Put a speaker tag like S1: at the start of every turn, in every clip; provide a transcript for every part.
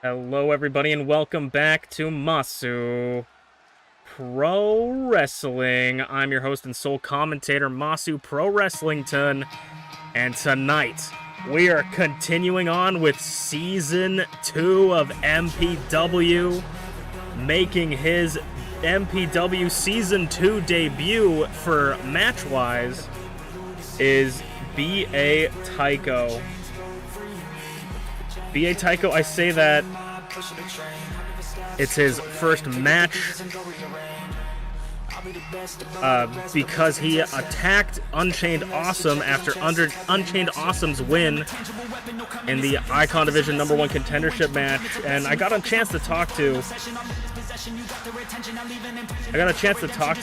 S1: Hello everybody and welcome back to Masu Pro Wrestling. I'm your host and sole commentator, Masu Pro Wrestlington, and tonight we are continuing on with Season 2 of MPW, making his MPW Season 2 debut for Matchwise is B.A. Tycho. B.A. Tycho, I say that it's his first match because he attacked UnchainedAwesome after UnchainedAwesome's win in the Icon Division #1 contendership match, and I got a chance to talk to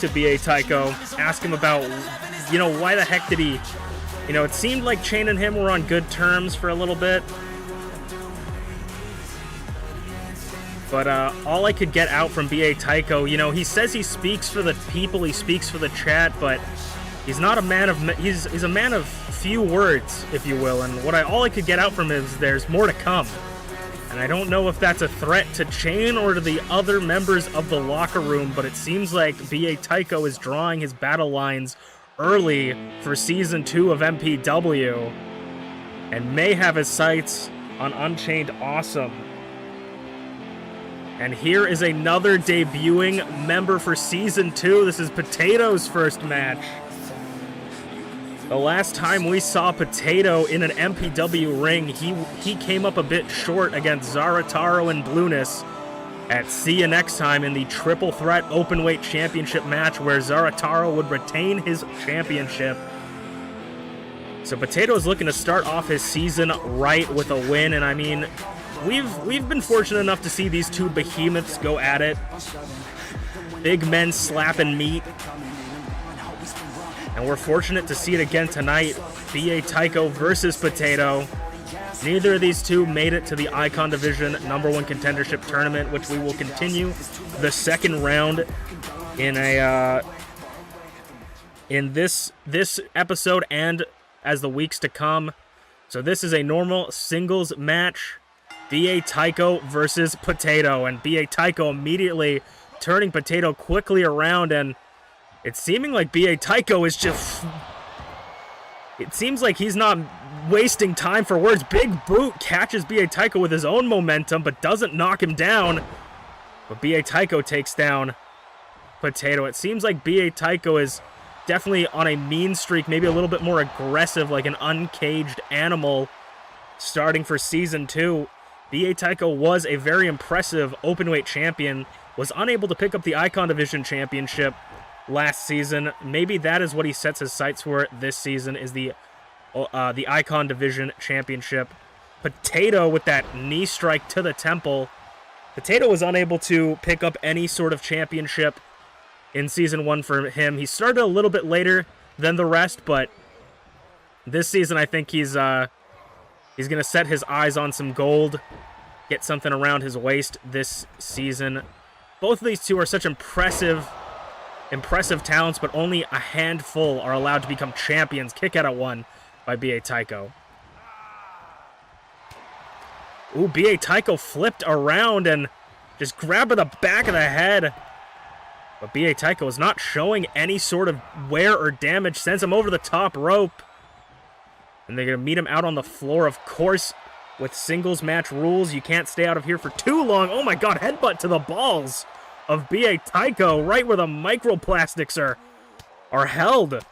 S1: B.A. Tycho, ask him about, why the heck did he, it seemed like Chain and him were on good terms for a little bit. But all I could get out from B.A. Tycho, he says he speaks for the people, he speaks for the chat, but he's not a man of, he's a man of few words, if you will, and all I could get out from him is there's more to come. And I don't know if that's a threat to Chain or to the other members of the locker room, but it seems like B.A. Tycho is drawing his battle lines early for Season 2 of MPW, and may have his sights on UnchainedAwesome. And here is another debuting member for Season 2. This is Potato's first match. The last time we saw Potato in an MPW ring, he came up a bit short against Zarataro and Blueness at See You Next Time in the Triple Threat Openweight Championship match where Zarataro would retain his championship. So Potato is looking to start off his season right with a win, and I mean, We've been fortunate enough to see these two behemoths go at it. Big men slapping meat. And we're fortunate to see it again tonight. B.A. Tycho versus Potato. Neither of these two made it to the Icon Division #1 contendership tournament, which we will continue the second round in this episode and as the weeks to come. So this is a normal singles match. B.A. Tycho versus Potato, and B.A. Tycho immediately turning Potato quickly around, and it's seeming like B.A. Tycho is just... It seems like he's not wasting time for words. Big boot catches B.A. Tycho with his own momentum, but doesn't knock him down. But B.A. Tycho takes down Potato. It seems like B.A. Tycho is definitely on a mean streak, maybe a little bit more aggressive, like an uncaged animal, starting for Season 2. B.A. Tycho was a very impressive openweight champion, was unable to pick up the Icon Division Championship last season. Maybe that is what he sets his sights for this season, is the Icon Division Championship. Potato with that knee strike to the temple. Potato was unable to pick up any sort of championship in Season 1 for him. He started a little bit later than the rest, but this season I think he's going to set his eyes on some gold, get something around his waist this season. Both of these two are such impressive talents, but only a handful are allowed to become champions. Kick out at one by B.A. Tycho. Ooh, B.A. Tycho flipped around and just grabbed at the back of the head. But B.A. Tycho is not showing any sort of wear or damage. Sends him over the top rope. And they're going to meet him out on the floor. Of course, with singles match rules, you can't stay out of here for too long. Oh my god, headbutt to the balls of B.A. Tycho, right where the microplastics are held.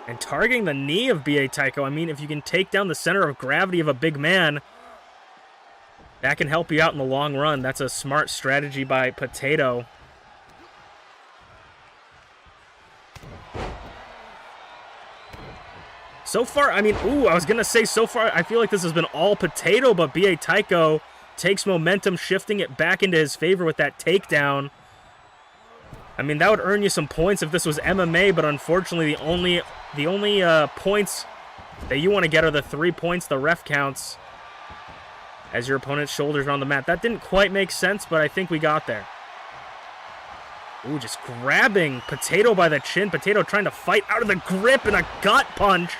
S1: And targeting the knee of B.A. Tycho. I mean, if you can take down the center of gravity of a big man, that can help you out in the long run. That's a smart strategy by Potato. So far, I mean, I was going to say so far, I feel like this has been all Potato, but B.A. Tycho takes momentum, shifting it back into his favor with that takedown. I mean, that would earn you some points if this was MMA, but unfortunately, the only points that you want to get are the 3 points the ref counts as your opponent's shoulders are on the mat. That didn't quite make sense, but I think we got there. Ooh, just grabbing Potato by the chin. Potato trying to fight out of the grip and a gut punch.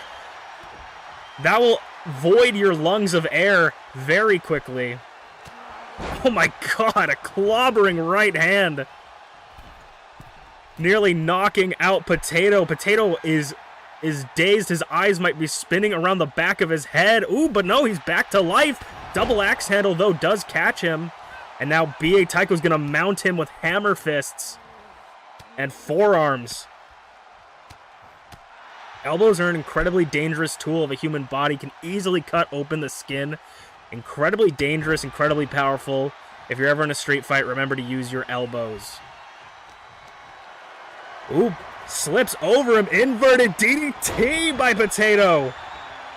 S1: That will void your lungs of air very quickly. Oh my god, a clobbering right hand. Nearly knocking out Potato. Potato is dazed. His eyes might be spinning around the back of his head. Ooh, but no, he's back to life. Double axe handle, though, does catch him. And now B.A. Tycho's going to mount him with hammer fists and forearms. Elbows are an incredibly dangerous tool of a human body. Can easily cut open the skin. Incredibly dangerous, incredibly powerful. If you're ever in a street fight, remember to use your elbows. Ooh, slips over him. Inverted DDT by Potato.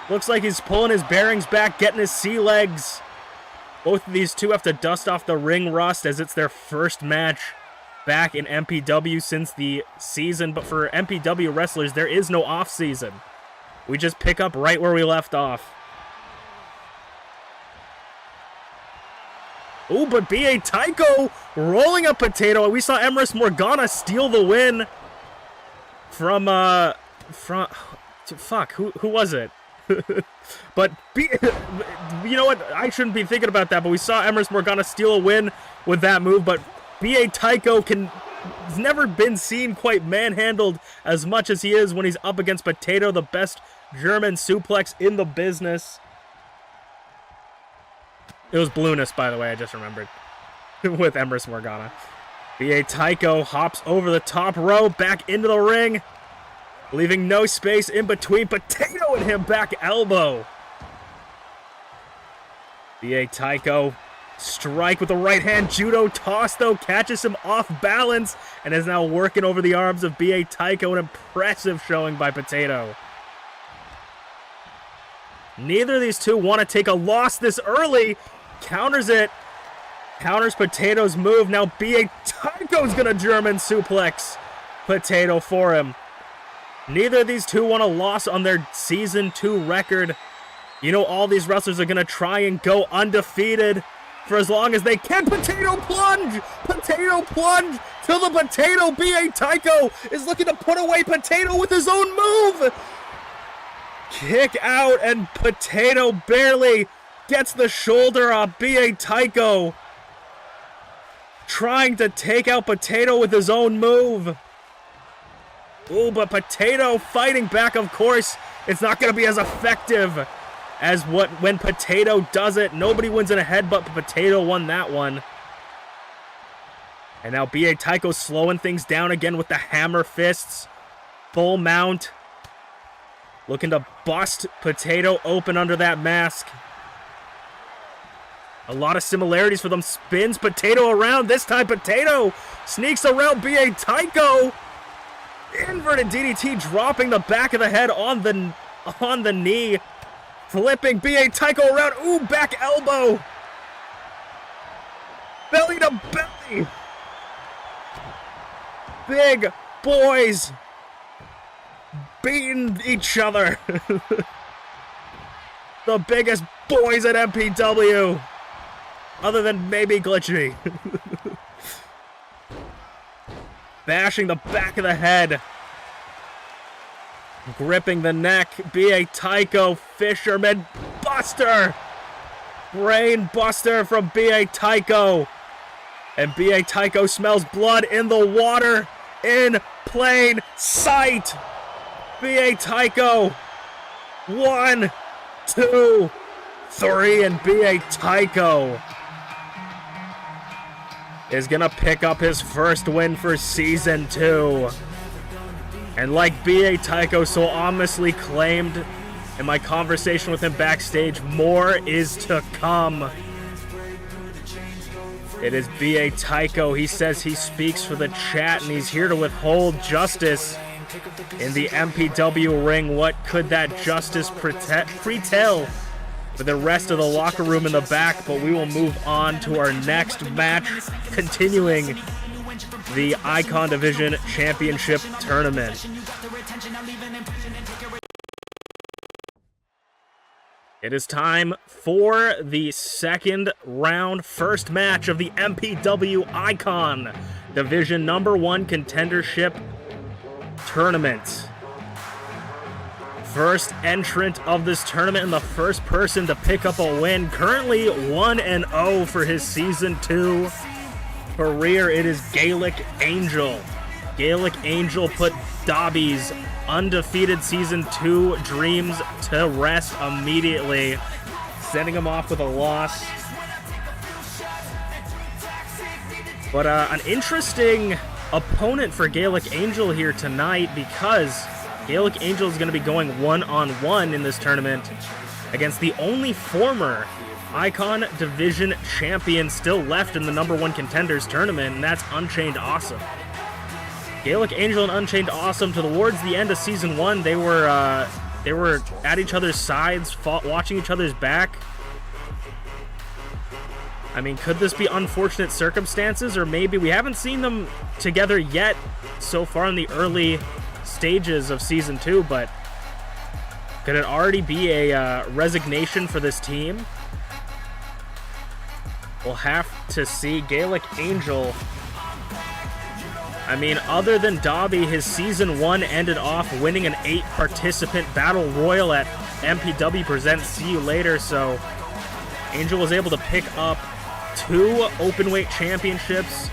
S1: Looks like he's pulling his bearings back, getting his sea legs. Both of these two have to dust off the ring rust as it's their first match back in MPW since the season. But for MPW wrestlers, there is no off-season. We just pick up right where we left off. Ooh, but B.A. Tycho rolling a Potato. We saw Emrys Morgana steal the win from fuck, who was it? But you know what? I shouldn't be thinking about that, but we saw Emrys Morgana steal a win with that move, but B.A. Tycho has never been seen quite manhandled as much as he is when he's up against Potato, the best German suplex in the business. It was Blueness, by the way, I just remembered, with Emrys Morgana. B.A. Tycho hops over the top rope, back into the ring, leaving no space in between Potato and him. Back elbow. B.A. Tycho, strike with the right hand. Judo toss, though, catches him off balance and is now working over the arms of B.A. Tycho. An impressive showing by Potato. Neither of these two want to take a loss this early. Counters it. Counters Potato's move. Now B.A. Tycho's going to German suplex Potato for him. Neither of these two want a loss on their Season 2 record. You know, all these wrestlers are going to try and go undefeated for as long as they can. Potato plunge! Potato plunge to the Potato. B.A. Tycho is looking to put away Potato with his own move. Kick out, and Potato barely gets the shoulder off B.A. Tycho. Trying to take out Potato with his own move. Ooh, but Potato fighting back, of course. It's not going to be as effective as when Potato does it. Nobody wins in a headbutt, but Potato won that one. And now B.A. Tycho slowing things down again with the hammer fists. Full mount. Looking to bust Potato open under that mask. A lot of similarities for them. Spins Potato around. This time Potato sneaks around B.A. Tycho. Inverted DDT, dropping the back of the head on the knee. Flipping B.A. Tycho around. Ooh, back elbow. Belly to belly. Big boys beating each other. The biggest boys at MPW. Other than maybe Glitchy. Bashing the back of the head. Gripping the neck. B.A. Tycho, Fisherman Buster. Brain Buster from B.A. Tycho. And B.A. Tycho smells blood in the water. In plain sight. B.A. Tycho. 1, 2, 3, and B.A. Tycho is gonna pick up his first win for Season 2. And like B.A. Tycho so ominously claimed in my conversation with him backstage, more is to come. It is B.A. Tycho. He says he speaks for the chat and he's here to withhold justice in the MPW ring. What could that justice pretell for the rest of the locker room in the back? But we will move on to our next match, continuing the Icon Division Championship Tournament. It is time for the second round, first match of the MPW Icon Division #1 Contendership Tournament. First entrant of this tournament and the first person to pick up a win. Currently 1-0 for his Season 2 career. It is Gaelic Angel. Gaelic Angel put Dobby's undefeated Season 2 dreams to rest immediately, sending him off with a loss. But an interesting opponent for Gaelic Angel here tonight, because Gaelic Angel is going to be going one-on-one in this tournament against the only former Icon Division champion still left in the #1 contenders tournament, and that's UnchainedAwesome. Gaelic Angel and UnchainedAwesome, towards the end of Season 1, they were at each other's sides, watching each other's back. I mean, could this be unfortunate circumstances, or maybe we haven't seen them together yet so far in the early stages of Season 2, but could it already be a resignation for this team? We'll have to see. Gaelic Angel, I mean, other than Dobby, his Season 1 ended off winning an 8-participant Battle Royal at MPW Presents See You Later, so Angel was able to pick up 2 Openweight championships,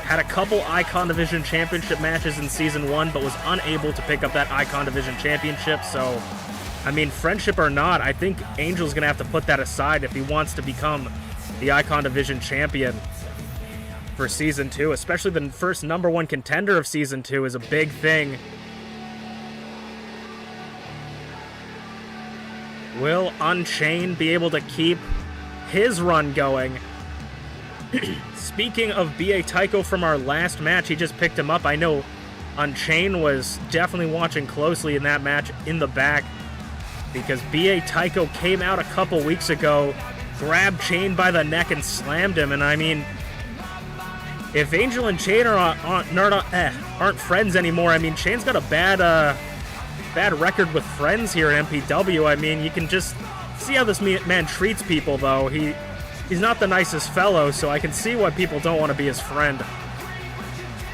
S1: had a couple Icon Division championship matches in Season 1, but was unable to pick up that Icon Division championship. So, I mean, friendship or not, I think Angel's going to have to put that aside if he wants to become the Icon Division champion for Season 2. Especially the first #1 contender of Season 2 is a big thing. Will Unchained be able to keep his run going? Speaking of B.A. Tycho from our last match, he just picked him up. I know Unchained was definitely watching closely in that match in the back, because B.A. Tycho came out a couple weeks ago, grabbed Chain by the neck and slammed him. And I mean, if Angel and Chain aren't friends anymore, I mean, Chain's got a bad record with friends here at MPW. I mean, you can just see how this man treats people, though. He's not the nicest fellow, so I can see why people don't want to be his friend.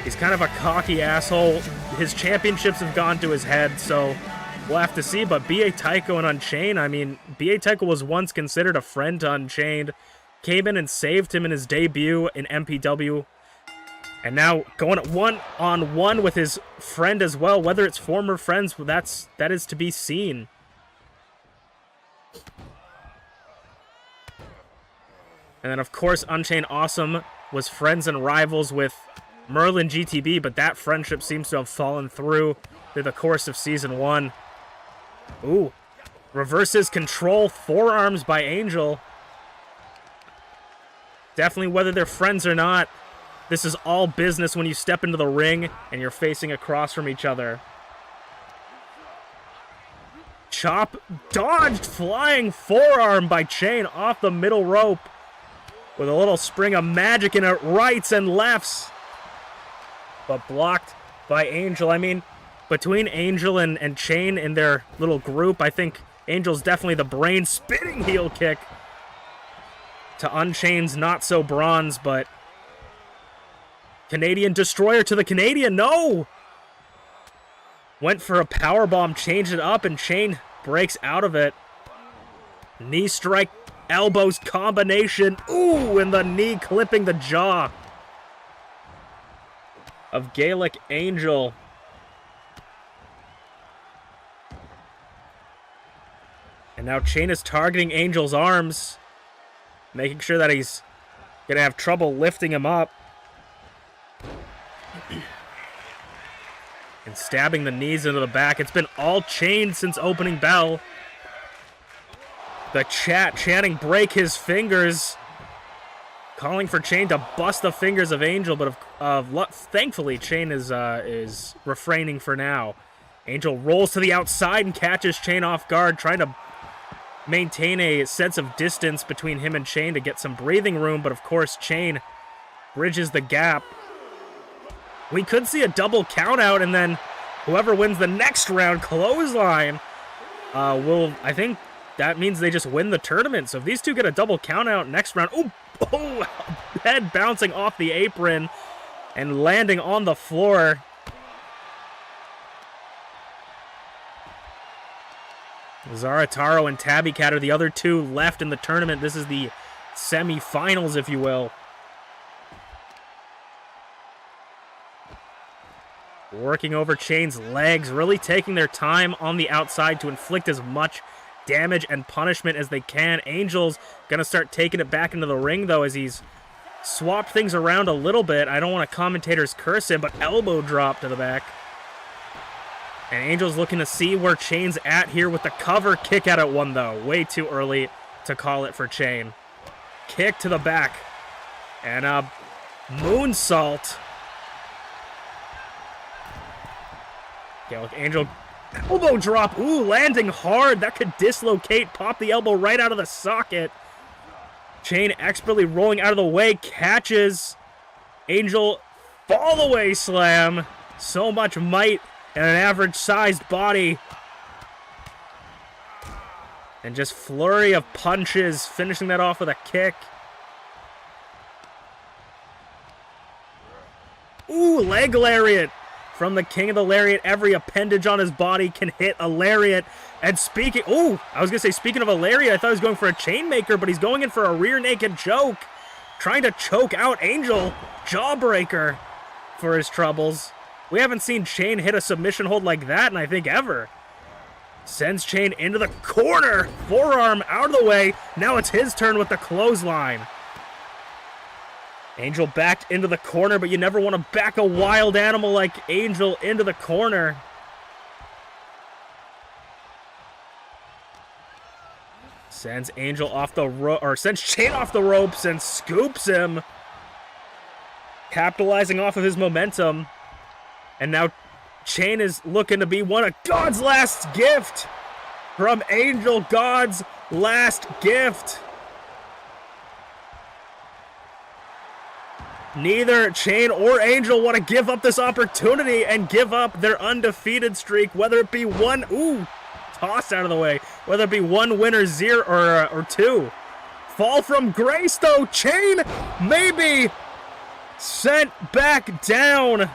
S1: He's kind of a cocky asshole. His championships have gone to his head, so we'll have to see. But B.A. Tycho and Unchained, I mean, B.A. Tycho was once considered a friend to Unchained, came in and saved him in his debut in MPW, and now going one-on-one with his friend as well. Whether it's former friends, that is to be seen. And then, of course, UnchainedAwesome was friends and rivals with MerlinGTB, but that friendship seems to have fallen through the course of Season 1. Ooh. Reverses control forearms by Angel. Definitely, whether they're friends or not, this is all business when you step into the ring and you're facing across from each other. Chop dodged, flying forearm by Chain off the middle rope, with a little spring of magic in it, rights and lefts. But blocked by Angel. I mean, between Angel and Chain in their little group, I think Angel's definitely the brain. Spinning heel kick to Unchained's not-so-bronze, but Canadian Destroyer to the Canadian. No! Went for a powerbomb, changed it up, and Chain breaks out of it. Knee strike, elbows combination. Ooh, and the knee clipping the jaw of Gaelic Angel. And now Chain is targeting Angel's arms, making sure that he's going to have trouble lifting him up. And stabbing the knees into the back. It's been all Chain since opening bell. The chat chanting break his fingers, calling for Chain to bust the fingers of Angel, but thankfully Chain is refraining for now. Angel rolls to the outside and catches Chain off guard, trying to maintain a sense of distance between him and Chain to get some breathing room, but of course Chain bridges the gap. We could see a double count out, and then whoever wins the next round, clothesline, I think that means they just win the tournament. So if these two get a double count out next round, oh, head bouncing off the apron and landing on the floor. Zarataro and Tabby Cat are the other two left in the tournament. This is the semi-finals, if you will. Working over Chain's legs, really taking their time on the outside to inflict as much damage and punishment as they can. Angel's gonna start taking it back into the ring, though, as he's swapped things around a little bit. I don't want a commentator's curse him, but elbow drop to the back. And Angel's looking to see where Chain's at here with the cover. Kick out at one, though. Way too early to call it for Chain. Kick to the back. And a moonsault. Okay, look, Angel, elbow drop. Ooh, landing hard. That could dislocate. Pop the elbow right out of the socket. Chain expertly rolling out of the way. Catches. Angel, fall away slam. So much might and an average-sized body. And just flurry of punches, finishing that off with a kick. Ooh, leg lariat from the king of the lariat. Every appendage on his body can hit a lariat. And speaking, ooh, I was going to say, speaking of a lariat, I thought he was going for a chainmaker, but he's going in for a rear naked choke. Trying to choke out Angel. Jawbreaker for his troubles. We haven't seen Chain hit a submission hold like that, and I think ever. Sends Chain into the corner. Forearm out of the way. Now it's his turn with the clothesline. Angel backed into the corner, but you never want to back a wild animal like Angel into the corner. Sends Angel off the or sends Chain off the ropes and scoops him. Capitalizing off of his momentum. And now Chain is looking to be one of God's last gift from Angel. God's last gift. Neither Chain or Angel want to give up this opportunity and give up their undefeated streak, whether it be one, ooh, toss out of the way, whether it be one win or zero or two. Fall from grace though. Chain maybe sent back down.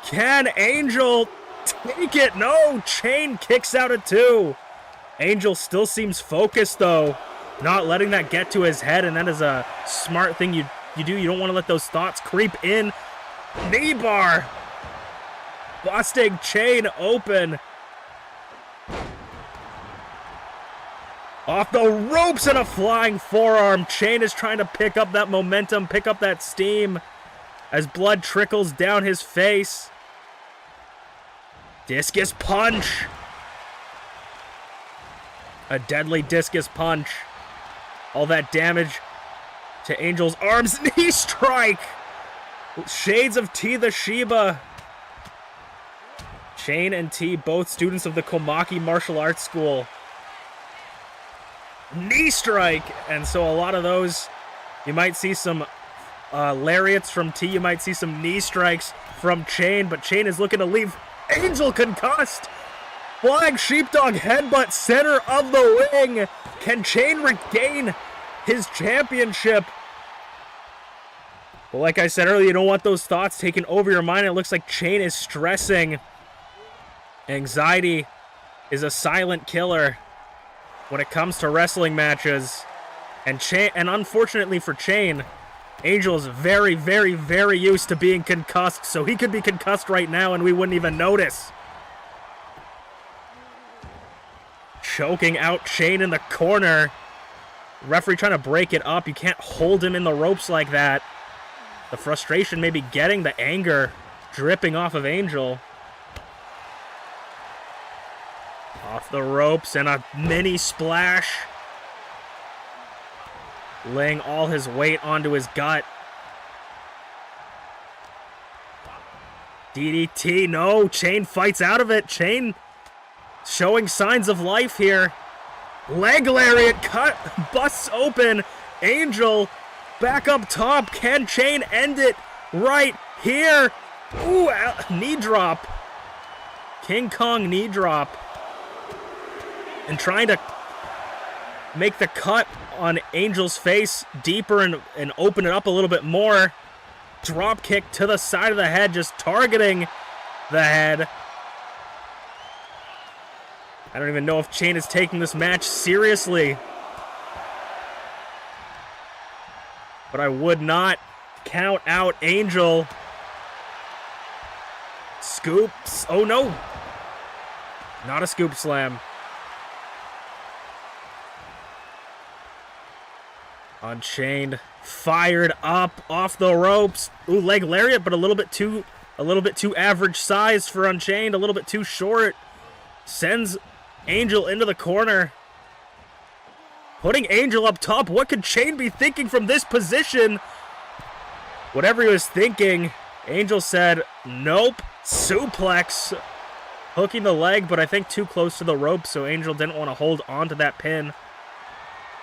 S1: Can Angel take it? No, Chain kicks out at two. Angel still seems focused though, not letting that get to his head, and that is a smart thing you do. You don't want to let those thoughts creep in. Knee bar. Busting Chain open. Off the ropes and a flying forearm. Chain is trying to pick up that momentum, pick up that steam as blood trickles down his face. Discus punch. A deadly discus punch. All that damage to Angel's arms. Knee strike. Shades of TeaTheShiba. Chain and T, both students of the Komaki Martial Arts School. Knee strike. And so a lot of those, you might see some lariats from T. You might see some knee strikes from Chain, but Chain is looking to leave Angel concussed. Flying sheepdog headbutt center of the ring. Can Chain regain his championship? Well, like I said earlier, you don't want those thoughts taking over your mind. It looks like Chain is stressing. Anxiety is a silent killer when it comes to wrestling matches. And unfortunately for Chain, Angel is very, very, very used to being concussed, so he could be concussed right now and we wouldn't even notice. Choking out Chain in the corner. Referee trying to break it up. You can't hold him in the ropes like that. The frustration maybe getting the anger dripping off of Angel. Off the ropes and a mini splash. Laying all his weight onto his gut. DDT, no. Chain fights out of it. Chain showing signs of life here. Leg lariat cut, busts open. Angel back up top. Can Chain end it right here? Ooh, knee drop. King Kong knee drop. And trying to make the cut on Angel's face deeper and open it up a little bit more. Drop kick to the side of the head, just targeting the head. I don't even know if Chain is taking this match seriously. But I would not count out Angel. Scoops. Oh no. Not a scoop slam. Unchained. Fired up off the ropes. Ooh, leg lariat, but a little bit too average size for Unchained. A little bit too short. Sends Angel into the corner. Putting Angel up top. What could Chain be thinking from this position? Whatever he was thinking, Angel said, nope. Suplex. Hooking the leg, but I think too close to the rope, so Angel didn't want to hold on to that pin.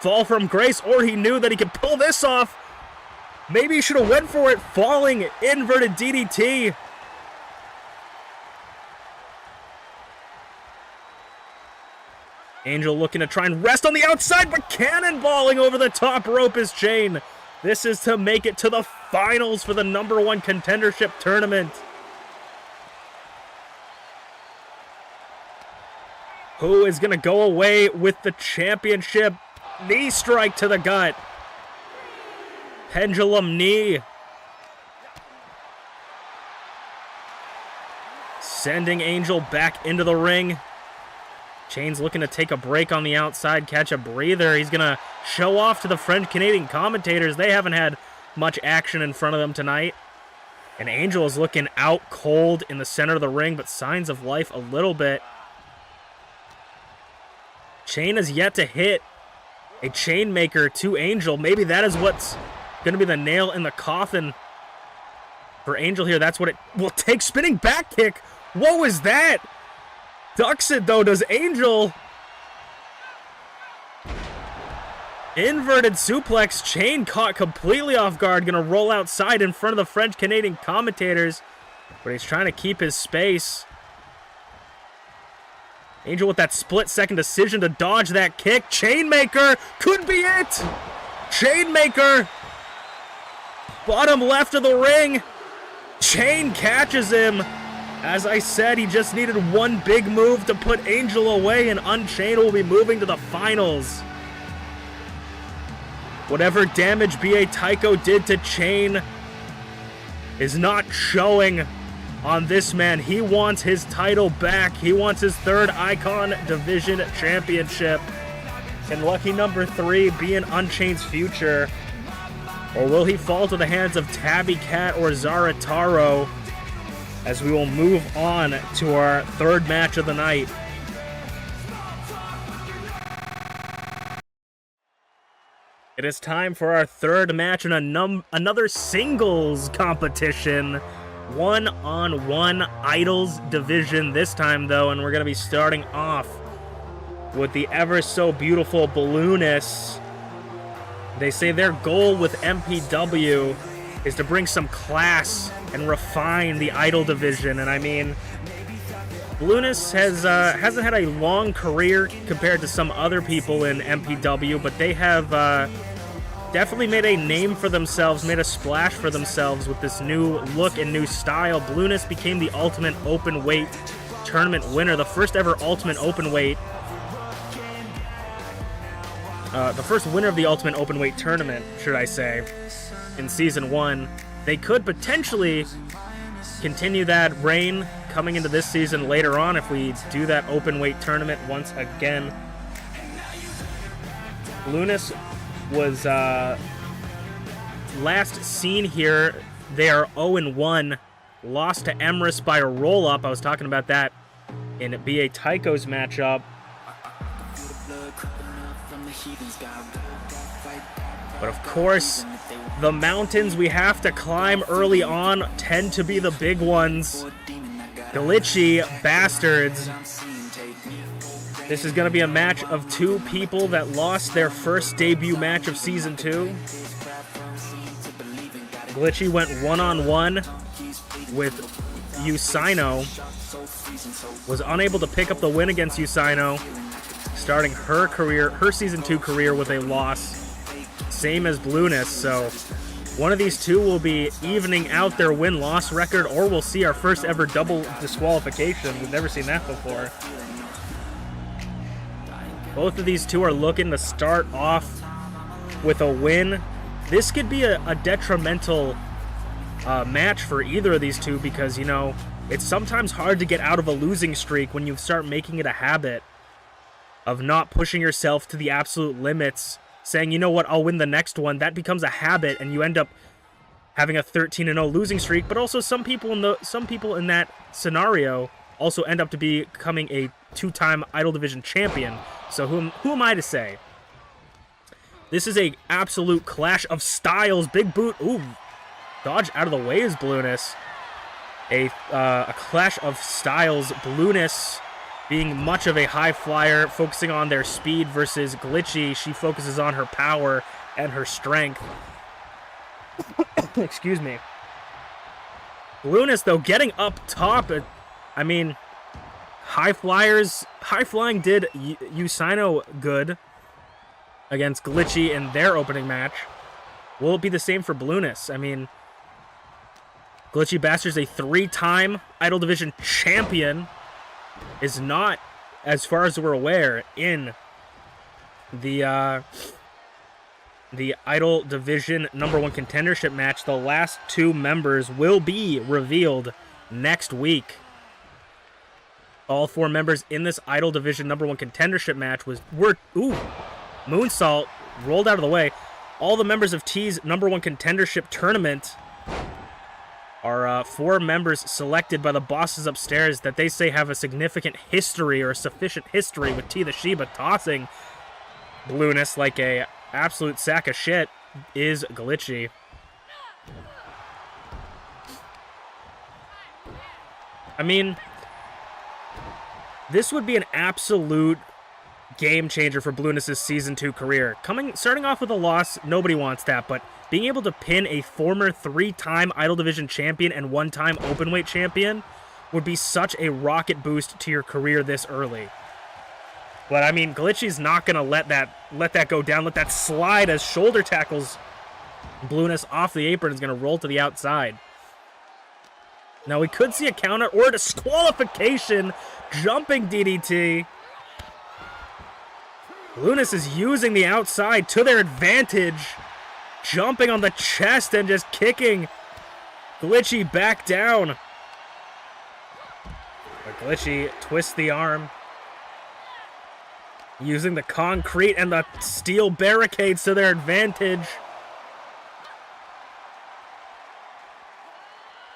S1: Fall from grace, or he knew that he could pull this off. Maybe he should have went for it. Falling inverted DDT. Angel looking to try and rest on the outside, but cannonballing over the top rope is Chain. This is to make it to the finals for the #1 contendership tournament. Who is going to go away with the championship? Knee strike to the gut. Pendulum knee. Sending Angel back into the ring. Chain's looking to take a break on the outside, catch a breather. He's going to show off to the French-Canadian commentators. They haven't had much action in front of them tonight. And Angel is looking out cold in the center of the ring, but signs of life a little bit. Chain has yet to hit a chain maker to Angel. Maybe that is what's going to be the nail in the coffin for Angel here. That's what it will take. Spinning back kick. What was that? Ducks it, though, does Angel. Inverted suplex. Chain caught completely off guard. Going to roll outside in front of the French-Canadian commentators. But he's trying to keep his space. Angel with that split-second decision to dodge that kick. Chainmaker could be it. Chainmaker. Bottom left of the ring. Chain catches him. As I said, he just needed one big move to put Angel away, and Unchained will be moving to the finals. Whatever damage B.A. Tycho did to Chain is not showing on this man. He wants his title back. He wants his 3rd Icon Division Championship. Can lucky #3 be in Unchained's future? Or will he fall to the hands of Tabby Cat or Zara Taro? As we will move on to our 3rd match of the night. It is time for our 3rd match in another singles competition. 1-on-1 Idols division this time, though, and we're going to be starting off with the ever so beautiful Balloonists. They say their goal with MPW is to bring some class and refine the Idol division, and I mean, Balloonists hasn't had a long career compared to some other people in MPW, but they have definitely made a name for themselves, made a splash for themselves with this new look and new style. Balloonists became the Ultimate Open Weight Tournament winner, the first ever Ultimate Open Weight, the first winner of the Ultimate Open Weight Tournament, should I say, in Season 1. They could potentially continue that reign coming into this season later on if we do that open weight tournament once again. Balloonists was last seen here. They are 0-1, lost to Emrys by a roll-up. I was talking about that in B.A. Tycho's matchup. But of course, the mountains we have to climb early on tend to be the big ones. GlitchyBasturds. This is going to be a match of 2 people that lost their first debut match of Season 2. Glitchy went 1-on-1 with Usaino. Was unable to pick up the win against Usaino, starting her Season 2 career with a loss. Same as Balloonists, so one of these two will be evening out their win-loss record, or we'll see our first ever double disqualification. We've never seen that before. Both of these two are looking to start off with a win. This could be a detrimental match for either of these two because, you know, it's sometimes hard to get out of a losing streak when you start making it a habit of not pushing yourself to the absolute limits, saying, you know what, I'll win the next one. That becomes a habit, and you end up having a 13-0 losing streak. But also, some people in that scenario also end up to becoming a 2-time Idol Division champion. So who am I to say? This is a absolute clash of styles. Big boot. Ooh, dodge out of the way is Blueness. A clash of styles. Blueness being much of a high flyer, focusing on their speed versus Glitchy. She focuses on her power and her strength. Excuse me. Blueness, though, getting up top. I mean, high flying did Usino good against Glitchy in their opening match. Will it be the same for Blueness? I mean, GlitchyBasturds, a 3-time Idol Division champion, is not, as far as we're aware, in the Idol Division #1 contendership match. The last 2 members will be revealed next week. All 4 members in this Idol Division #1 contendership match were moonsault rolled out of the way. All the members of T's #1 contendership tournament are 4 members selected by the bosses upstairs that they say have a significant history or a sufficient history with TeaTheShiba tossing Blueness like a absolute sack of shit is Glitchy. I mean, this would be an absolute game changer for Blueness' Season 2 career. Starting off with a loss, nobody wants that, but being able to pin a former 3-time Idol Division champion and 1-time Openweight champion would be such a rocket boost to your career this early. But I mean, Glitchy's not gonna let that go down, let that slide as shoulder tackles Blueness off the apron, is gonna roll to the outside. Now we could see a counter or a disqualification, jumping DDT. Blueness is using the outside to their advantage, jumping on the chest and just kicking Glitchy back down. But Glitchy twists the arm, using the concrete and the steel barricades to their advantage.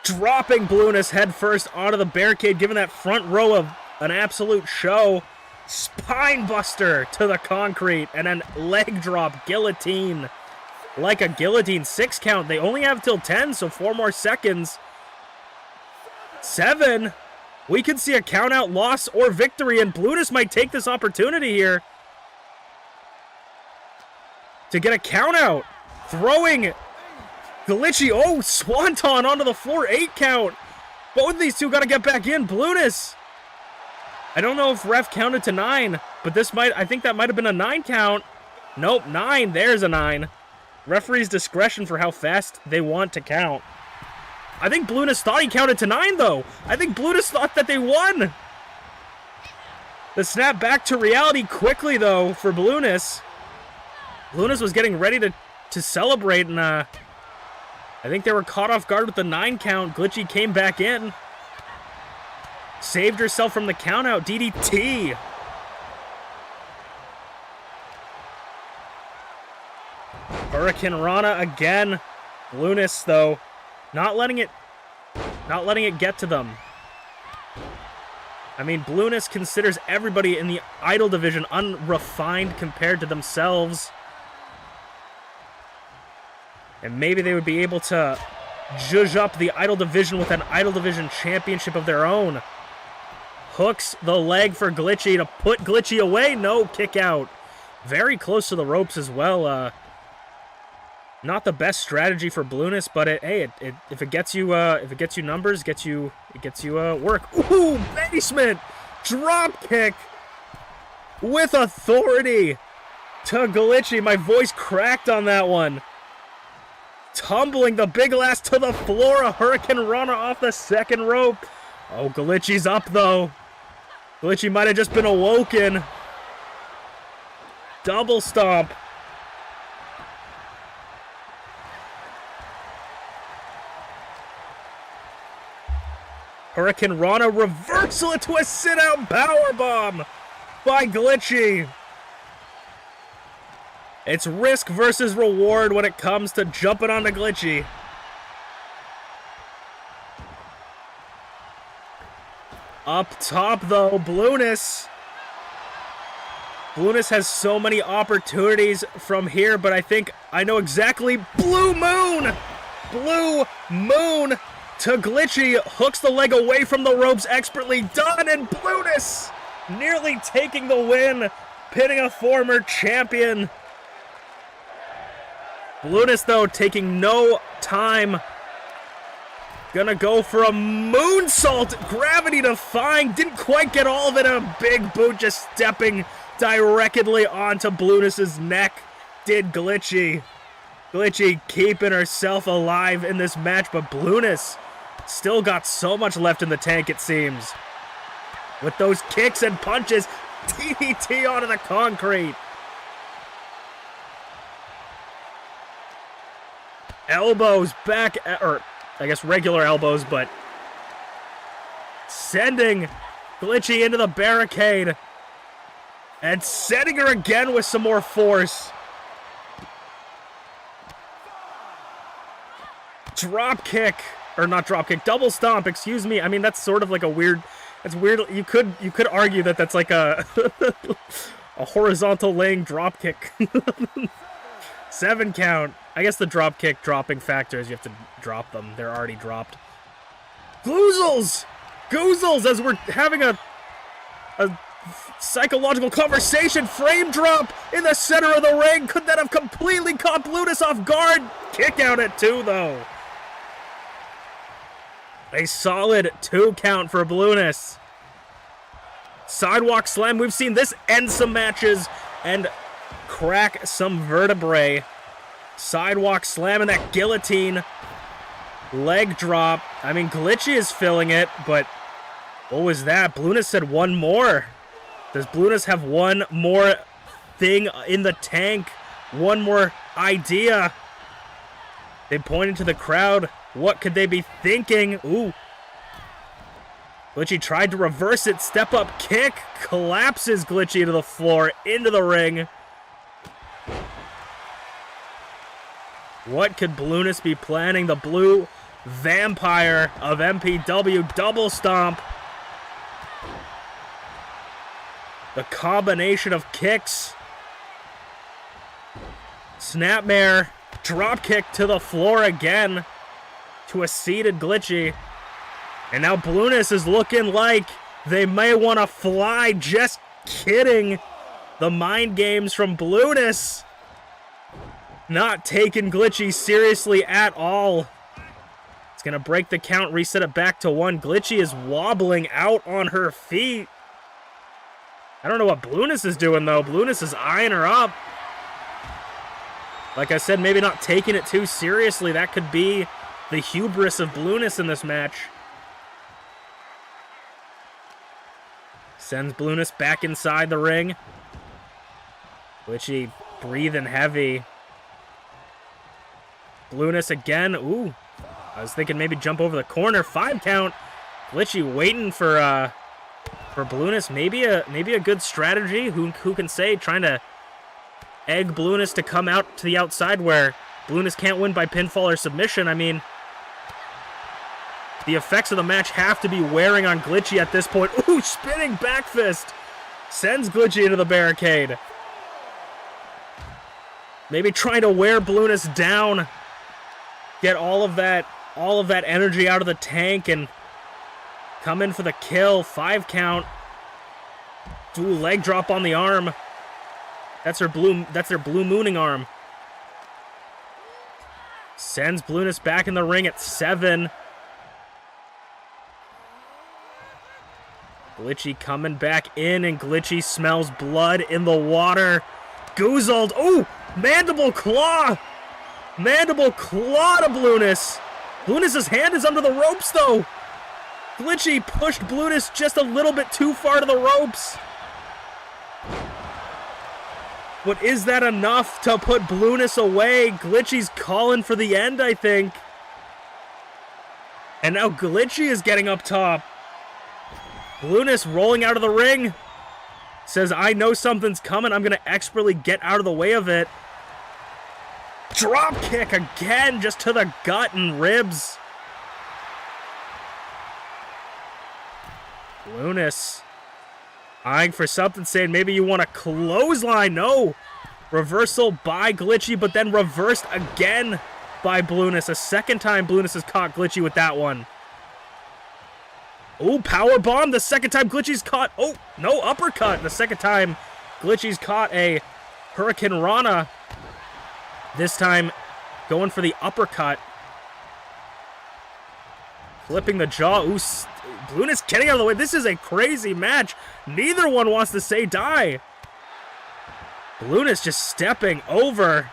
S1: Dropping Blueness headfirst onto the barricade, giving that front row of an absolute show. Spine buster to the concrete, and then leg drop guillotine. Like a guillotine, 6 count. They only have till 10, so 4 more seconds. 7. We could see a count out, loss, or victory, and Blueness might take this opportunity here to get a count out. Throwing Glitchy, oh, swanton onto the floor, 8 count. Both of these two got to get back in. Blueness, I don't know if ref counted to 9, but I think that might have been a 9 count. Nope, 9, there's a 9. Referee's discretion for how fast they want to count. I think Blueness thought he counted to 9, though. I think Blueness thought that they won. The snap back to reality quickly, though, for Blueness. Blueness was getting ready to celebrate, and I think they were caught off guard with the 9 count. Glitchy came back in. Saved herself from the count out. DDT. Hurricane Rana again. Blueness, though, not letting it get to them. I mean, Blueness considers everybody in the Idol Division unrefined compared to themselves. And maybe they would be able to zhuzh up the Idol Division with an Idol Division championship of their own. Hooks the leg for Glitchy to put Glitchy away. No, kick out. Very close to the ropes as well. Not the best strategy for Blueness, but if it gets you numbers, it gets you work. Ooh, basement drop kick with authority to Glitchy. My voice cracked on that one. Tumbling the big ass to the floor. A Hurricane Rana off the second rope. Oh, Glitchy's up though. Glitchy might have just been awoken. Double stomp. Hurricane Rana reversal into a sit-out powerbomb by Glitchy. It's risk versus reward when it comes to jumping onto Glitchy. Up top, though, Blueness. Blueness has so many opportunities from here, but I think I know exactly. Blue Moon! Blue Moon to Glitchy. Hooks the leg away from the ropes. Expertly done, and Blueness nearly taking the win, pinning a former champion. Blueness, though, taking no time. Gonna go for a moonsault, gravity defying, didn't quite get all of it, a big boot just stepping directly onto Blueness's neck, did Glitchy. Glitchy keeping herself alive in this match, but Blueness still got so much left in the tank, it seems. With those kicks and punches, DDT onto the concrete. Elbows back, or I guess regular elbows, but sending Glitchy into the barricade and setting her again with some more force. Drop kick, or not drop kick, double stomp, excuse me. I mean, that's sort of like a weird, it's weird. You could argue that that's like a a horizontal laying drop kick. 7 count. I guess the drop kick dropping factor is you have to drop them. They're already dropped. Goozles! Goozles as we're having a psychological conversation. Frame drop in the center of the ring. Could that have completely caught Blueness off guard? Kick out at 2, though. A solid 2 count for Blueness. Sidewalk slam. We've seen this end some matches and crack some vertebrae. Sidewalk slam and that guillotine. Leg drop. I mean, Glitchy is filling it, but what was that? Blueness said one more. Does Blueness have one more thing in the tank? One more idea? They pointed to the crowd. What could they be thinking? Ooh. Glitchy tried to reverse it. Step up kick. Collapses Glitchy to the floor. Into the ring. What could Blueness be planning? The blue vampire of MPW double stomp. The combination of kicks. Snapmare. Drop kick to the floor again. To a seated Glitchy. And now Blueness is looking like they may want to fly. Just kidding. The mind games from Blueness. Not taking Glitchy seriously at all. It's going to break the count, reset it back to 1. Glitchy is wobbling out on her feet. I don't know what Blueness is doing, though. Blueness is eyeing her up. Like I said, maybe not taking it too seriously. That could be the hubris of Blueness in this match. Sends Blueness back inside the ring. Glitchy breathing heavy. Blueness again. Ooh. I was thinking maybe jump over the corner. 5 count. Glitchy waiting for Blueness. Maybe a good strategy. Who can say? Trying to egg Blueness to come out to the outside where Blueness can't win by pinfall or submission. I mean, the effects of the match have to be wearing on Glitchy at this point. Ooh, spinning back fist. Sends Glitchy into the barricade. Maybe trying to wear Blueness down. Get all of that energy out of the tank and come in for the kill. 5 count. Ooh, leg drop on the arm. That's their blue mooning arm. Sends Blueness back in the ring at 7. Glitchy coming back in, and Glitchy smells blood in the water. Goozled. Oh, mandible claw. Mandible claw to Blueness. Blueness's hand is under the ropes, though. Glitchy pushed Blueness just a little bit too far to the ropes. But is that enough to put Blueness away? Glitchy's calling for the end, I think. And now Glitchy is getting up top. Blueness rolling out of the ring. Says, I know something's coming. I'm going to expertly get out of the way of it. Drop kick again, just to the gut and ribs. Blueness eyeing for something, saying maybe you want a clothesline. No. Reversal by Glitchy, but then reversed again by Blueness. A second time Blueness has caught Glitchy with that one. Oh, power bomb. The second time Glitchy's caught. Oh, no, uppercut. The second time Glitchy's caught a Hurricane Rana. This time going for the uppercut. Flipping the jaw. Ooh, Blueness getting out of the way. This is a crazy match. Neither one wants to say die. Blueness just stepping over.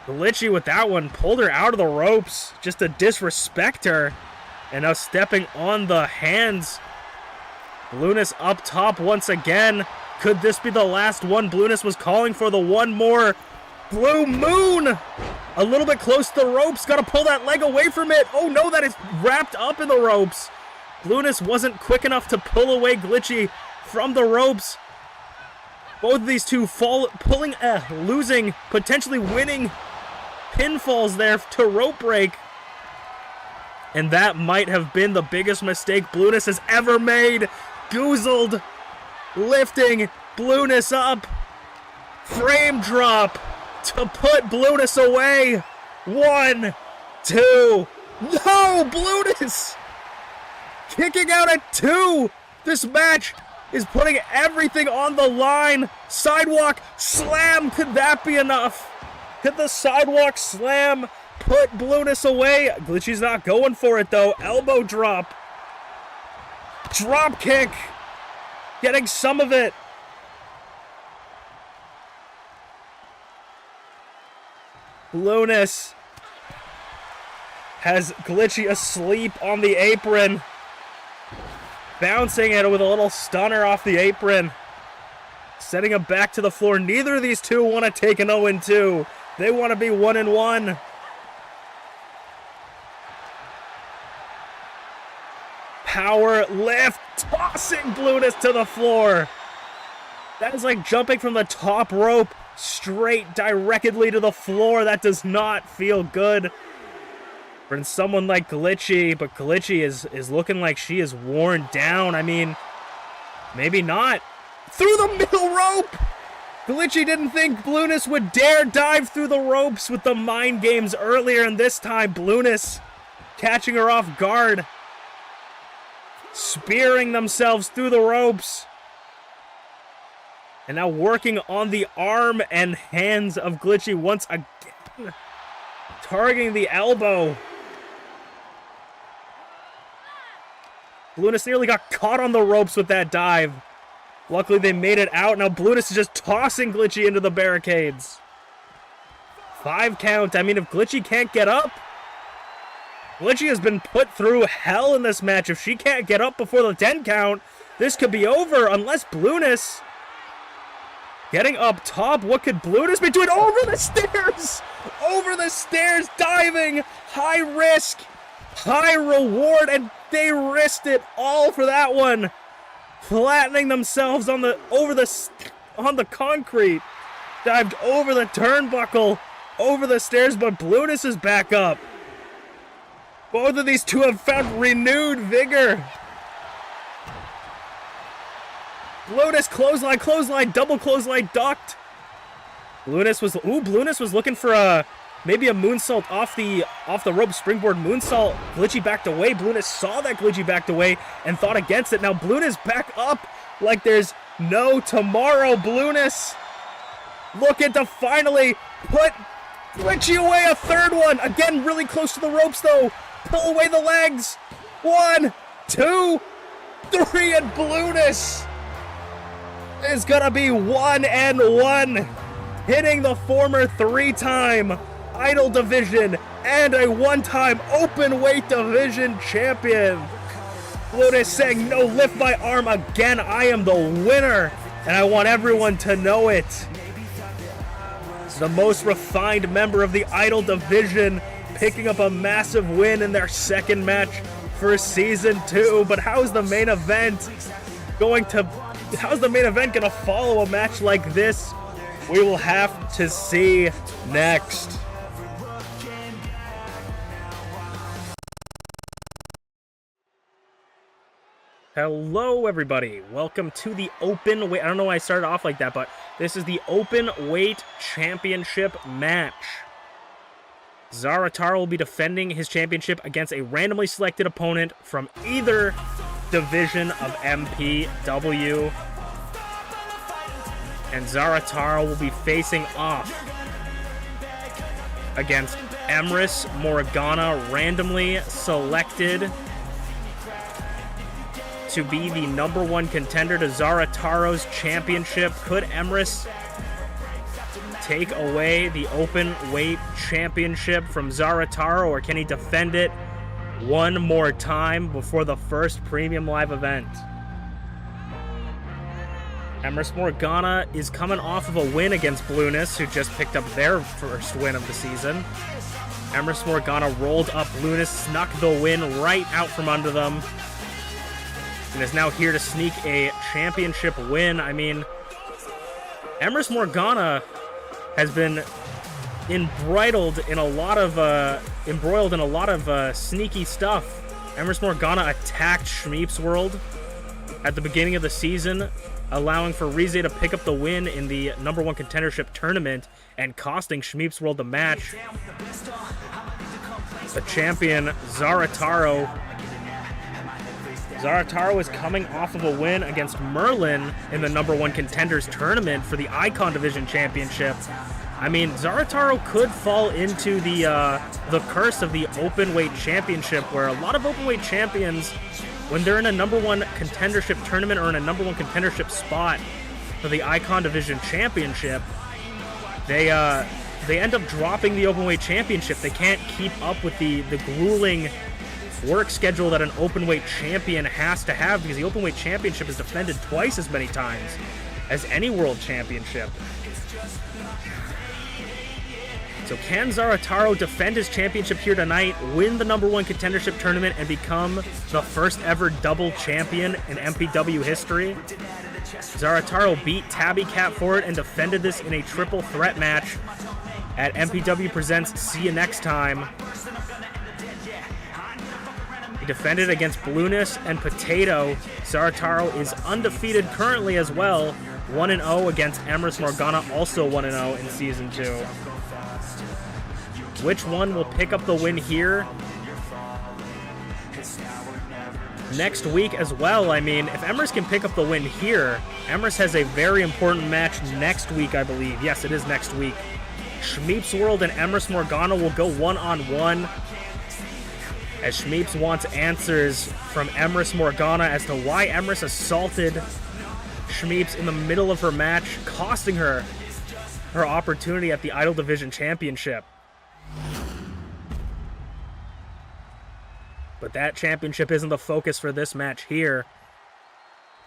S1: Glitchy with that one. Pulled her out of the ropes just to disrespect her. And now stepping on the hands. Blueness up top once again. Could this be the last one? Blueness was calling for the one more. Blue Moon! A little bit close to the ropes. Got to pull that leg away from it. Oh no, that is wrapped up in the ropes. Blueness wasn't quick enough to pull away Glitchy from the ropes. Both of these two losing, potentially winning pinfalls there to rope break. And that might have been the biggest mistake Blueness has ever made. Goozled, lifting Blueness up. Frame drop to put Blueness away. 1, 2. No, Blueness kicking out at 2. This match is putting everything on the line. Sidewalk slam. Could that be enough? Could the sidewalk slam put Blueness away? Glitchy's not going for it though. Elbow drop. Drop kick. Getting some of it. Blueness has Glitchy asleep on the apron. Bouncing it with a little stunner off the apron. Setting him back to the floor. Neither of these two want to take an 0-2. They want to be 1-1. Power lift. Tossing Blueness to the floor. That is like jumping from the top rope straight directly to the floor. That does not feel good for someone like Glitchy, but Glitchy is looking like she is worn down. I mean, maybe not. Through the middle rope! Glitchy didn't think Blueness would dare dive through the ropes with the mind games earlier, and this time Blueness catching her off guard. Spearing themselves through the ropes. And now working on the arm and hands of Glitchy once again. Targeting the elbow. Blueness nearly got caught on the ropes with that dive. Luckily they made it out. Now Blueness is just tossing Glitchy into the barricades. 5 count. I mean, if Glitchy can't get up, Glitchy has been put through hell in this match. If she can't get up before the 10 count, this could be over unless Blueness getting up top. What could Blueness be doing? Over the stairs! Over the stairs, diving! High risk, high reward, and they risked it all for that one. Flattening themselves on the concrete. Dived over the turnbuckle, over the stairs, but Blueness is back up. Both of these two have found renewed vigor. Blueness clothesline, double clothesline ducked. Blueness was looking for maybe a moonsault off the rope springboard moonsault. Glitchy backed away. Blueness saw that Glitchy backed away and thought against it. Now Blueness back up like there's no tomorrow. Blueness looking to finally put Glitchy away. A third one. Again, really close to the ropes though. Pull away the legs. 1, 2, 3, and Blueness is gonna be 1-1, hitting the former 3-time Idol Division and a 1-time Open Weight Division champion. Blueness saying, no, lift my arm again. I am the winner. and I want everyone to know it. The most refined member of the Idol division picking up a massive win in their second match for Season 2. But how's the main event going to follow a match like this? We will have to see next. Hello, everybody. Welcome to the open weight. I don't know why I started off like that, but this is the open weight championship match. Zarataro will be defending his championship against a randomly selected opponent from either division of MPW. And Zarataro will be facing off against Emrys Morgana, randomly selected to be the #1 contender to Zarataro's championship. Could Emrys take away the open weight championship from Zarataro, or can he defend it one more time before the first premium live event? Emrys Morgana is coming off of a win against Blueness, who just picked up their first win of the season. Emrys Morgana rolled up Blueness, snuck the win right out from under them, and is now here to sneak a championship win. I mean, Emrys Morgana has been embroiled in a lot of sneaky stuff. Emrys Morgana attacked ShmeepsWorld at the beginning of the season, allowing for Rize to pick up the win in the #1 contendership tournament and costing ShmeepsWorld the match. The champion, Zarataro is coming off of a win against Merlin in the #1 contenders tournament for the Icon Division Championship. I mean, Zarataro could fall into the curse of the Openweight Championship, where a lot of Openweight champions, when they're in a #1 contendership tournament or in a #1 contendership spot for the Icon Division Championship, they end up dropping the Openweight Championship. They can't keep up with the grueling work schedule that an openweight champion has to have, because the openweight championship is defended twice as many times as any world championship. So can Zarataro defend his championship here tonight, win the #1 contendership tournament, and become the first ever double champion in MPW history? Zarataro beat Tabby Cat for it and defended this in a triple threat match at MPW Presents See You Next Time. He defended against Blueness and Potato. Zarataro is undefeated currently as well, 1-0 against Emrys Morgana, also 1-0 in Season 2. Which one will pick up the win here next week as well? I mean, if Emrys can pick up the win here, Emrys has a very important match next week, I believe. Yes, it is next week. ShmeepsWorld and Emrys Morgana will go one-on-one, as Shmeeps wants answers from Emrys Morgana as to why Emrys assaulted Shmeeps in the middle of her match, costing her her opportunity at the Idol Division Championship. But that championship isn't the focus for this match here.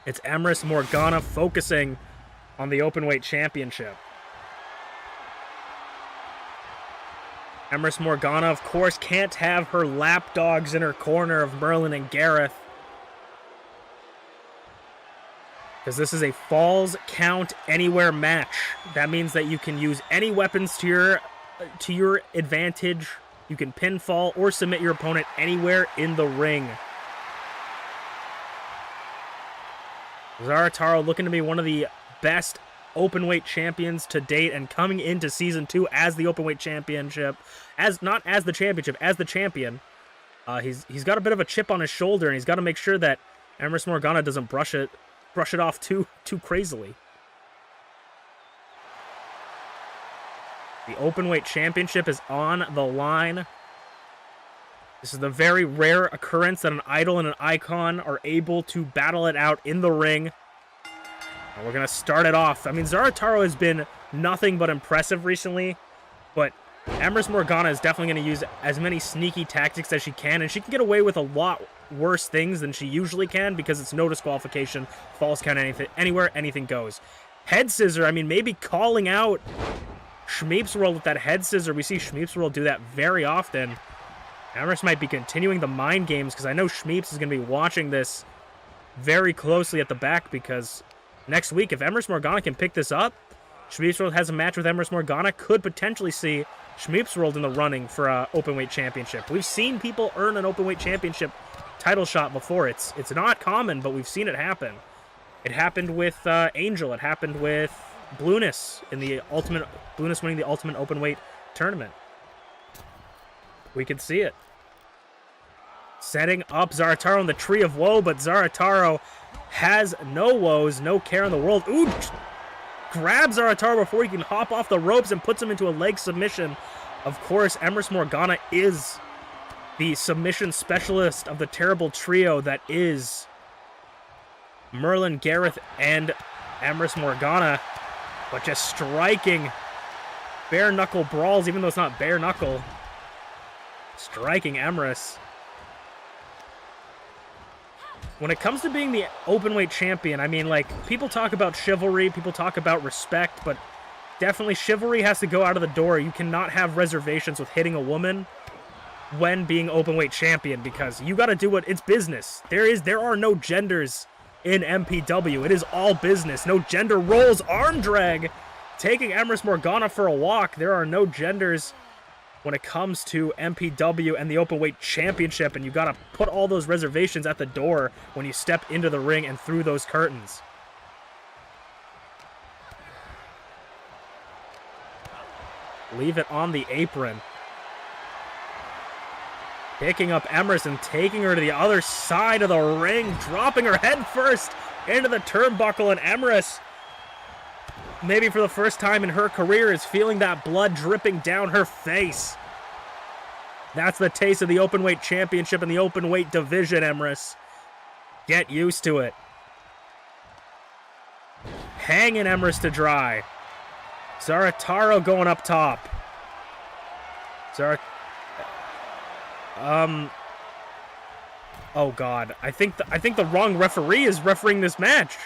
S1: It's Emrys Morgana focusing on the Openweight Championship. Emrys Morgana, of course, can't have her lapdogs in her corner of Merlin and Garreth, because this is a falls count anywhere match. That means that you can use any weapons to your advantage. You can pinfall or submit your opponent anywhere in the ring. Zarataro looking to be one of the best openweight champions to date, and coming into Season 2 as the openweight championship, not as the championship, as the champion. He's got a bit of a chip on his shoulder, and he's got to make sure that Emrys Morgana doesn't brush it off too crazily. The openweight championship is on the line. This is the very rare occurrence that an idol and an icon are able to battle it out in the ring. And we're going to start it off. I mean, Zarataro has been nothing but impressive recently, but Empress Morgana is definitely going to use as many sneaky tactics as she can, and she can get away with a lot worse things than she usually can because it's no disqualification, falls count, anything, anywhere, anything goes. Head scissor, I mean, maybe calling out ShmeepsWorld with that head scissor. We see ShmeepsWorld do that very often. Empress might be continuing the mind games because I know Shmeeps is going to be watching this very closely at the back because next week, if Empress Morgana can pick this up, ShmeepsWorld has a match with Empress Morgana, could potentially see ShmeepsWorld in the running for an openweight championship. We've seen people earn an openweight championship title shot before. It's not common, but we've seen it happen. It happened with Angel. It happened with Blueness in the ultimate. Blueness winning the ultimate openweight tournament. We could see it. Setting up Zarataro in the Tree of Woe, but Zarataro has no woes, no care in the world. Ooh! Grabs Zarataro before he can hop off the ropes and puts him into a leg submission. Of course, Empress Morgana is the submission specialist of the terrible trio that is Merlin, Garreth, and Empress Morgana. But just striking bare knuckle brawls, even though it's not bare knuckle. Striking Empress. When it comes to being the openweight champion, I mean, like, people talk about chivalry, people talk about respect, but definitely chivalry has to go out of the door. You cannot have reservations with hitting a woman when being openweight champion because you got to do what it's business. There are no genders in MPW. It is all business. No gender roles. Arm drag. Taking Empress Morgana for a walk. There are no genders when it comes to MPW and the openweight championship, and you got to put all those reservations at the door when you step into the ring and through those curtains. Leave it on the apron. Picking up Empress and taking her to the other side of the ring, dropping her head first into the turnbuckle, and Empress, maybe for the first time in her career, is feeling that blood dripping down her face. That's the taste of the openweight championship and the openweight division, Empress. Get used to it. Hanging Empress to dry. Zarataro going up top. Oh God, I think the wrong referee is refereeing this match.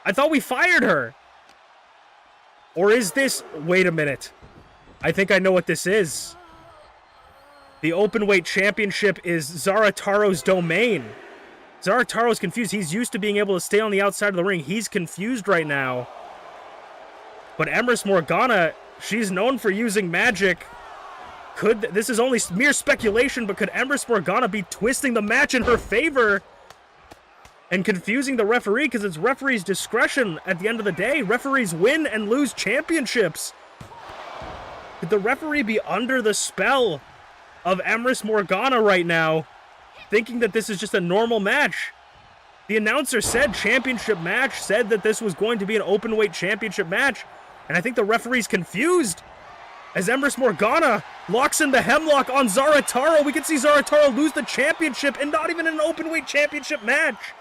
S1: I thought we fired her. Or is this... Wait a minute. I think I know what this is. The openweight championship is Zarataro's domain. Zarataro's confused. He's used to being able to stay on the outside of the ring. He's confused right now. But Empress Morgana, she's known for using magic. This is only mere speculation, but could Empress Morgana be twisting the match in her favor and confusing the referee? Because it's referee's discretion at the end of the day. Referees win and lose championships. Could the referee be under the spell of Empress Morgana right now, thinking that this is just a normal match? The announcer said championship match, said that this was going to be an openweight championship match, and I think the referee's confused. As Empress Morgana locks in the hemlock on Zarataro, we can see Zarataro lose the championship and not even an openweight championship match.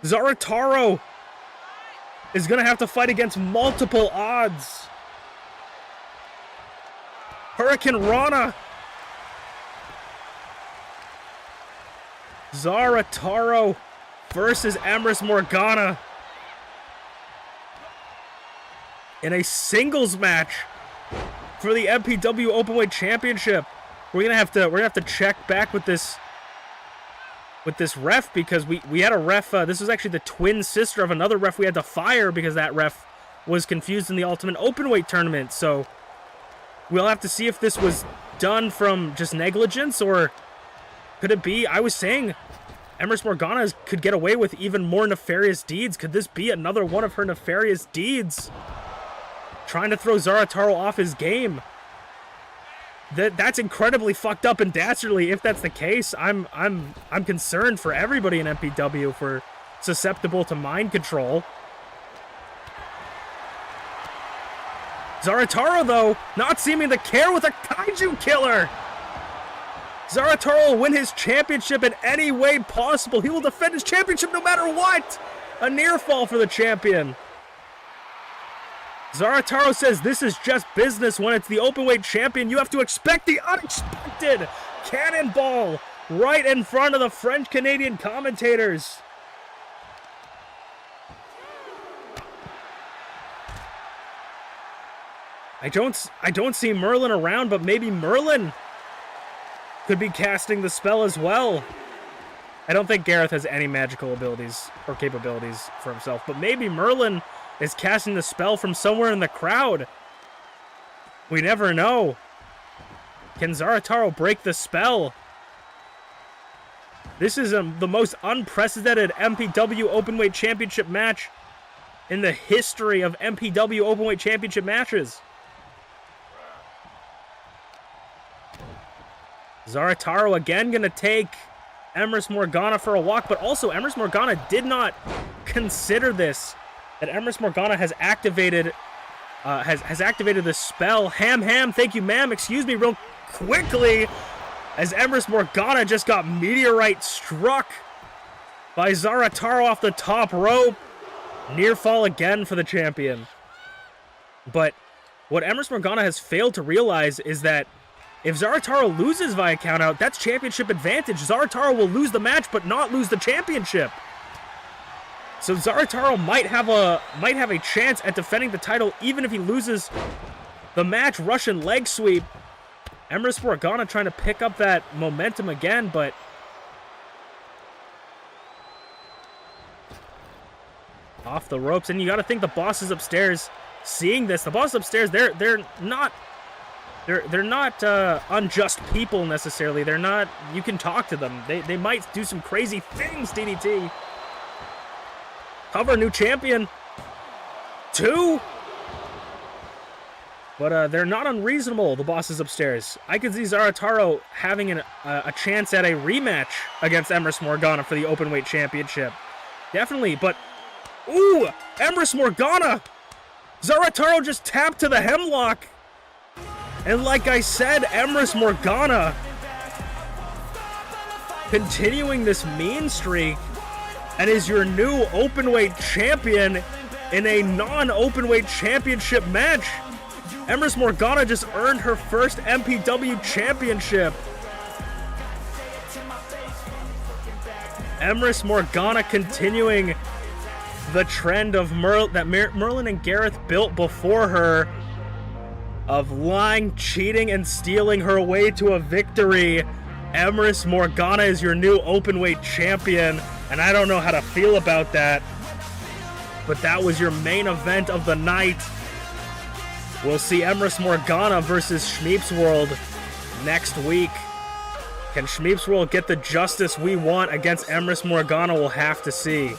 S1: Zarataro is going to have to fight against multiple odds. Hurricane Rana. Zarataro versus Empress Morgana in a singles match for the MPW Openweight Championship. We're gonna have to check back with this ref because we had a ref. This was actually the twin sister of another ref we had to fire because that ref was confused in the Ultimate Openweight tournament. So we'll have to see if this was done from just negligence or could it be. I was saying Empress Morgana could get away with even more nefarious deeds. Could this be another one of her nefarious deeds? Trying to throw Zarataro off his game. That's incredibly fucked up and dastardly if that's the case. I'm concerned for everybody in MPW for susceptible to mind control. Zarataro, though, not seeming to care with a kaiju killer. Zarataro will win his championship in any way possible. He will defend his championship no matter what. A near fall for the champion. Zarataro says this is just business. When it's the openweight champion, you have to expect the unexpected. Cannonball right in front of the French-Canadian commentators. I don't see Merlin around, but maybe Merlin could be casting the spell as well. I don't think Garreth has any magical abilities or capabilities for himself, but maybe Merlin is casting the spell from somewhere in the crowd. We never know. Can Zarataro break the spell? This is the most unprecedented MPW Openweight Championship match in the history of MPW Openweight Championship matches. Zarataro again going to take Emrys Morgana for a walk, but also Emrys Morgana did not consider this. That Emrys Morgana has activated the spell. Ham, thank you, ma'am. Excuse me real quickly, as Emrys Morgana just got meteorite struck by Zarataro off the top rope. Near fall again for the champion. But what Emrys Morgana has failed to realize is that if Zarataro loses via countout, that's championship advantage. Zarataro will lose the match, but not lose the championship. So Zarataro might have a chance at defending the title even if he loses the match. Russian leg sweep. Emrys Morgana trying to pick up that momentum again, but off the ropes. And you got to think the boss is upstairs seeing this. The boss upstairs, they're not unjust people necessarily. They're not. You can talk to them. They might do some crazy things. DDT. Cover, new champion. 2. But they're not unreasonable, the bosses upstairs. I could see Zarataro having a chance at a rematch against Emrys Morgana for the Openweight Championship. Definitely, but... Ooh! Emrys Morgana! Zarataro just tapped to the hemlock! And like I said, Emrys Morgana continuing this mean streak and is your new openweight champion in a non-openweight championship match. Emrys Morgana just earned her first MPW championship. Emrys Morgana continuing the trend of Merlin and Garreth built before her, of lying, cheating, and stealing her way to a victory. Emrys Morgana is your new openweight champion, and I don't know how to feel about that. But that was your main event of the night. We'll see Emrys Morgana versus ShmeepsWorld next week. Can ShmeepsWorld get the justice we want against Emrys Morgana? We'll have to see.